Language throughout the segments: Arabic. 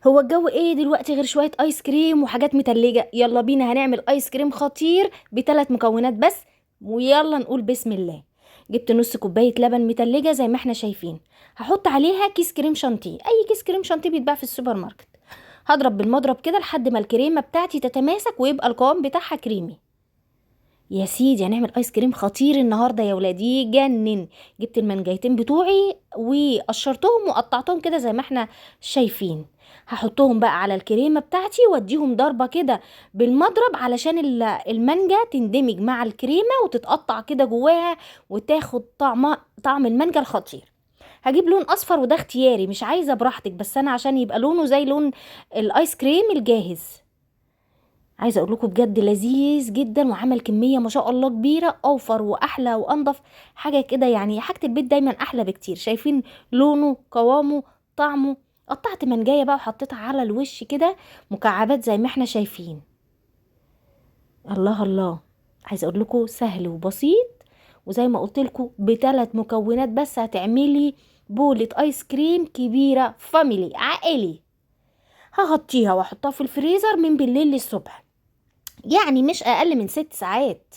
هو الجو ايه دلوقتي غير شوية ايس كريم وحاجات متلجة؟ يلا بينا هنعمل ايس كريم خطير بثلاث مكونات بس. ويلا نقول بسم الله. جبت نص كوباية لبن متلجة زي ما احنا شايفين. هحط عليها كيس كريم شانتيه، اي كيس كريم شانتيه بيتباع في السوبر ماركت. هضرب بالمضرب كده لحد ما الكريمة بتاعتي تتماسك ويبقى القوام بتاعها كريمي. يا سيدي هنعمل ايس كريم خطير النهارده يا ولادي يجنن. جبت المانجايتين بتوعي وقشرتهم وقطعتهم كده زي ما احنا شايفين. هحطهم بقى على الكريمه بتاعتي واديهم ضربه كده بالمضرب علشان المانجا تندمج مع الكريمه وتتقطع كده جواها وتاخد طعم المانجا الخطير. هجيب لون اصفر وده اختياري، مش عايزه براحتك، بس انا عشان يبقى لونه زي لون الايس كريم الجاهز. عايزه اقول لكم بجد لذيذ جدا وعمل كميه ما شاء الله كبيره، اوفر واحلى وانضف حاجه كده. يعني حاجه البيت دايما احلى بكتير. شايفين لونه، قوامه، طعمه. قطعت منجايه بقى وحطيتها على الوش كده مكعبات زي ما احنا شايفين. الله الله. عايزه اقول لكم سهل وبسيط، وزي ما قلت لكم بثلاث مكونات بس هتعملي بولة ايس كريم كبيره فاميلي عائلي. هغطيها واحطها في الفريزر من بالليل للصبح، يعني مش اقل من 6 ساعات.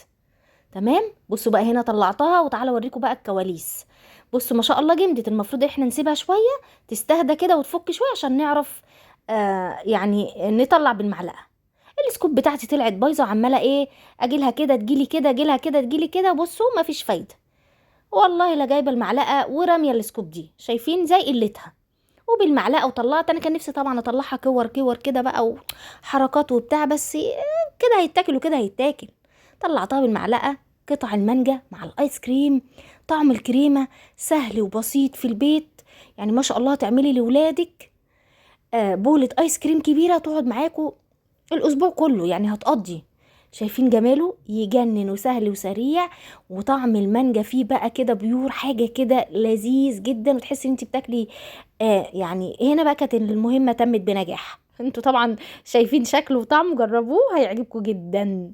تمام. بصوا بقى هنا طلعتها وتعالى اوريكم بقى الكواليس. بصوا ما شاء الله جمدت. المفروض احنا نسيبها شويه تستهدى كده وتفك شويه عشان نعرف يعني نطلع بالمعلقه. السكوب بتاعتي طلعت بايظه وعماله ايه، اجيلها كده تجيلي كده، اجيلها كده تجيلي كده. بصوا مفيش فايده والله، لا جايبه المعلقه وراميه السكوب دي. شايفين زي قلتها. وبالمعلقه وطلعت. انا كان نفسي طبعا اطلعها كور كور كده بقى وحركات وبتاع، بس كده هيتاكل وكده هيتاكل. طلعتها بالمعلقه. قطع المانجا مع الايس كريم، طعم الكريمه سهل وبسيط في البيت. يعني ما شاء الله تعملي لولادك بولة ايس كريم كبيره تقعد معاكوا الاسبوع كله، يعني هتقضي. شايفين جماله يجنن وسهل وسريع، وطعم المانجا فيه بقى كده بيور، حاجه كده لذيذ جدا وتحسي ان انت بتاكلي. يعني هنا بقى كانت المهمه تمت بنجاح. انتوا طبعا شايفين شكله وطعمه، جربوه هيعجبكم جدا.